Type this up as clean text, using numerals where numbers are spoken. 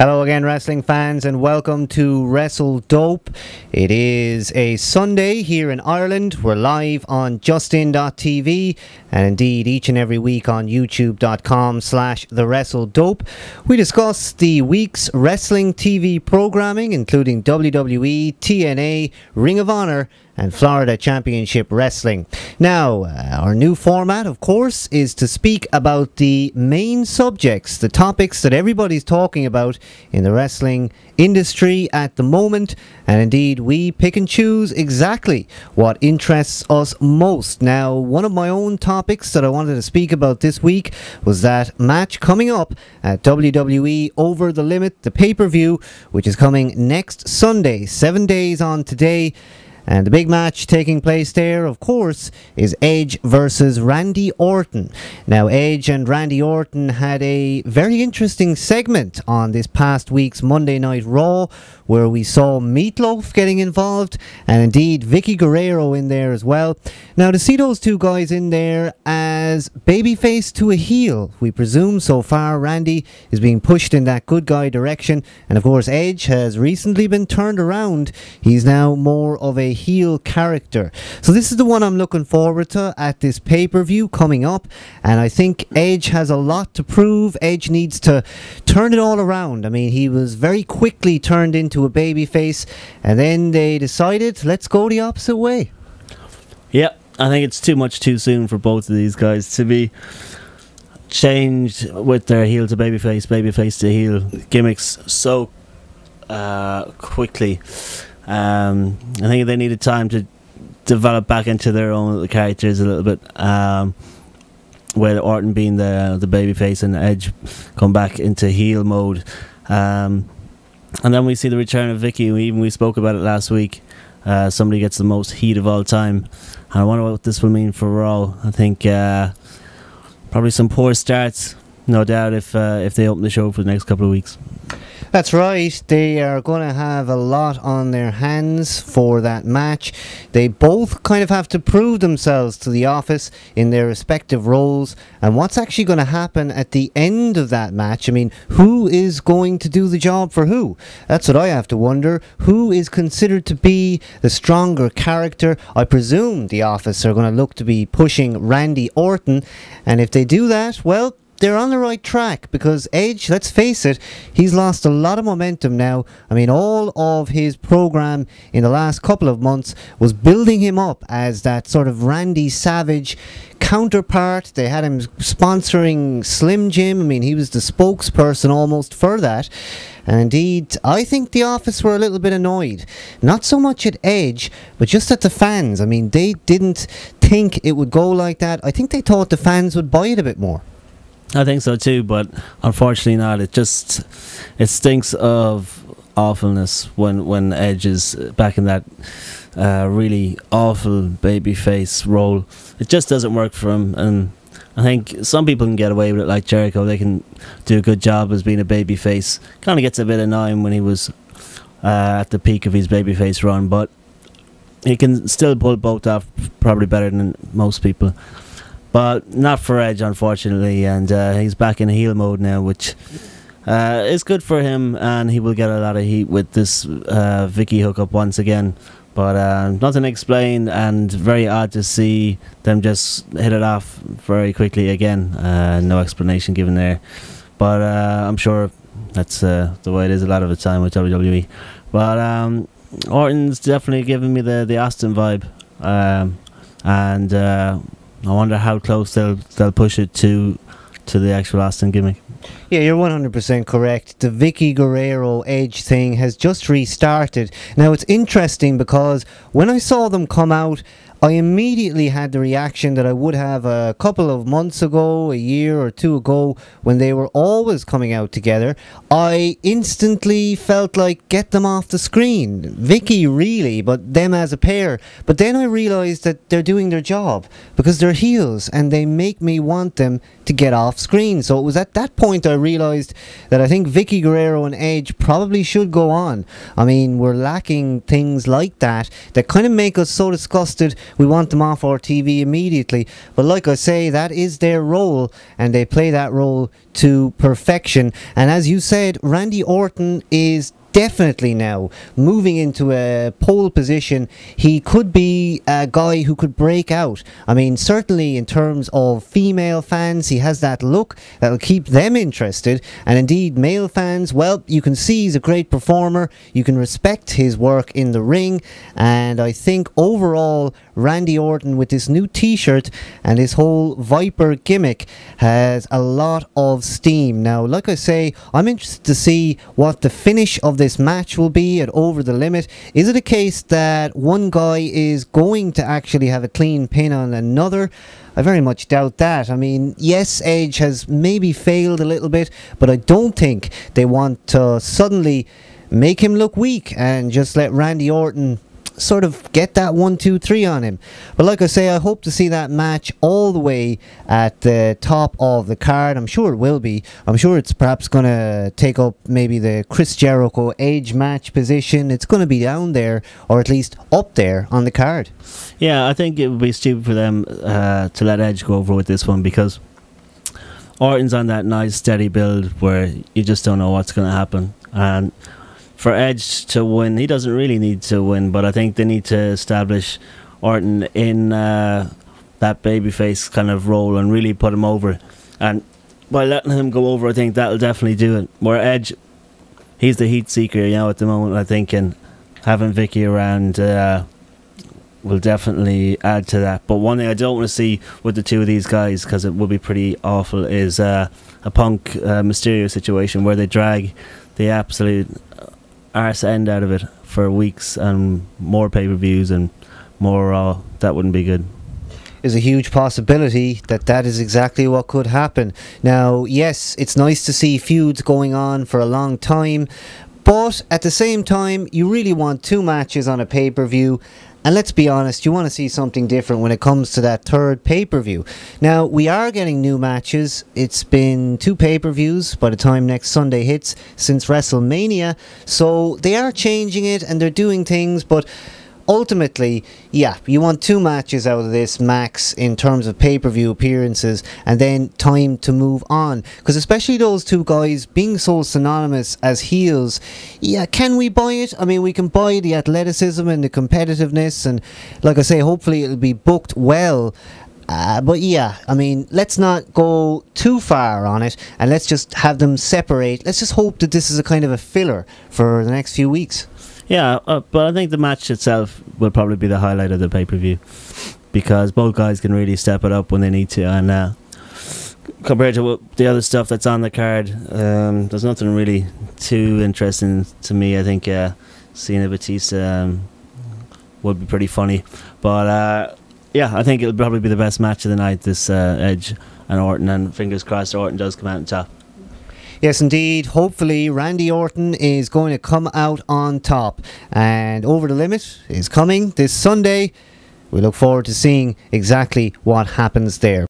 Hello again, wrestling fans, and welcome to Wrestle Dope. It is a Sunday here in Ireland. We're live on justin.tv and indeed each and every week on youtube.com/thewrestledope. We discuss the week's wrestling TV programming, including WWE, TNA, Ring of Honor, and Florida Championship Wrestling. Now, our new format, of course, is to speak about the main subjects, the topics that everybody's talking about in the wrestling industry at the moment, and indeed we pick and choose exactly what interests us most. Now, one of my own topics that I wanted to speak about this week was that match coming up at WWE Over the Limit, the pay-per-view, which is coming next Sunday, 7 days on today. And the big match taking place there, of course, is Edge versus Randy Orton. Now, Edge and Randy Orton had a very interesting segment on this past week's Monday Night Raw, where we saw Meatloaf getting involved, and indeed Vicky Guerrero in there as well. Now, to see those two guys in there as babyface to a heel, we presume so far Randy is being pushed in that good guy direction, and of course Edge has recently been turned around. He's now more of a heel character. So this is the one I'm looking forward to at this pay-per-view coming up, and I think Edge has a lot to prove. Edge needs to turn it all around. I mean, he was very quickly turned into a babyface, and then they decided, let's go the opposite way. Yeah, I think it's too soon for both of these guys to be changed with their heel to babyface to heel gimmicks so quickly. I think they needed time to develop back into their own little characters a little bit, with Orton being the babyface and Edge come back into heel mode. And then we see the return of Vicky. We spoke about it last week. Somebody gets the most heat of all time. And I wonder what this will mean for Raw. I think probably some poor starts, no doubt, if they open the show for the next couple of weeks. That's right, they are going to have a lot on their hands for that match. They both kind of have to prove themselves to the office in their respective roles, and what's actually going to happen at the end of that match. I mean, who is going to do the job for who? That's what I have to wonder. Who is considered to be the stronger character? I presume the office are going to look to be pushing Randy Orton, and if they do that, well, they're on the right track, because Edge, let's face it, he's lost a lot of momentum now. I mean, all of his program in the last couple of months was building him up as that sort of Randy Savage counterpart. They had him sponsoring Slim Jim. I mean, he was the spokesperson almost for that. And indeed, I think the office were a little bit annoyed. Not so much at Edge, but just at the fans. I mean, they didn't think it would go like that. I think they thought the fans would buy it a bit more. I think so too, but unfortunately not. It stinks of awfulness when Edge is back in that really awful babyface role. It just doesn't work for him, and I think some people can get away with it, like Jericho. They can do a good job as being a babyface. Kind of gets a bit annoying when he was at the peak of his babyface run, but he can still pull both off probably better than most people. But not for Edge, unfortunately, and he's back in heel mode now, which is good for him, and he will get a lot of heat with this Vicky hookup once again. But nothing explained, and very odd to see them just hit it off very quickly again. No explanation given there. But I'm sure that's the way it is a lot of the time with WWE. But Orton's definitely giving me the Austin vibe, and I wonder how close they'll push it to the actual Austin gimmick. Yeah, you're 100% correct. The Vicky Guerrero Edge thing has just restarted. Now, it's interesting because when I saw them come out, I immediately had the reaction that I would have a couple of months ago, a year or two ago, when they were always coming out together. I instantly felt like, get them off the screen. Vicky, really, but them as a pair. But then I realised that they're doing their job, because they're heels, and they make me want them to get off screen. So it was at that point I realised that I think Vicky Guerrero and Edge probably should go on. I mean, we're lacking things like that kind of make us so disgusted we want them off our TV immediately. But like I say, that is their role, and they play that role to perfection. And as you said, Randy Orton is definitely now moving into a pole position. He could be a guy who could break out. I mean, certainly in terms of female fans, he has that look that'll keep them interested. And indeed, male fans, well, you can see he's a great performer. You can respect his work in the ring. And I think overall, Randy Orton, with this new t-shirt and his whole Viper gimmick, has a lot of steam. Now, like I say, I'm interested to see what the finish of this match will be at Over the Limit. Is it a case that one guy is going to actually have a clean pin on another? I very much doubt that. I mean, yes, Edge has maybe failed a little bit, but I don't think they want to suddenly make him look weak and just let Randy Orton sort of get that 1, 2, 3 on him. But like I say, I hope to see that match all the way at the top of the card. I'm sure it will be. I'm sure it's perhaps going to take up maybe the Chris Jericho Edge match position. It's going to be down there, or at least up there on the card. Yeah, I think it would be stupid for them to let Edge go over with this one, because Orton's on that nice steady build where you just don't know what's going to happen. And for Edge to win, he doesn't really need to win, but I think they need to establish Orton in that babyface kind of role and really put him over. And by letting him go over, I think that'll definitely do it. Where Edge, he's the heat seeker, you know, at the moment, I think, and having Vicky around will definitely add to that. But one thing I don't want to see with the two of these guys, because it would be pretty awful, is a Punk Mysterio situation where they drag the absolute arse end out of it for weeks and more pay-per-views and more Raw. That wouldn't be good. There's a huge possibility that that is exactly what could happen. Now, yes, it's nice to see feuds going on for a long time, but at the same time, you really want 2 matches on a pay-per-view. And let's be honest, you want to see something different when it comes to that third pay-per-view. Now, we are getting new matches. It's been 2 pay-per-views by the time next Sunday hits since WrestleMania. So they are changing it and they're doing things, but ultimately, yeah, you want 2 matches out of this max in terms of pay-per-view appearances, and then time to move on. Because especially those 2 guys being so synonymous as heels, yeah, can we buy it? I mean, we can buy the athleticism and the competitiveness, and like I say, hopefully it'll be booked well. But yeah, I mean, let's not go too far on it, and let's just have them separate. Let's just hope that this is a kind of a filler for the next few weeks. Yeah, but I think the match itself will probably be the highlight of the pay-per-view, because both guys can really step it up when they need to. And compared to the other stuff that's on the card, there's nothing really too interesting to me. I think Cena Batista would be pretty funny. But yeah, I think it'll probably be the best match of the night, this Edge and Orton, and fingers crossed Orton does come out on top. Yes, indeed. Hopefully, Randy Orton is going to come out on top. And Over the Limit is coming this Sunday. We look forward to seeing exactly what happens there.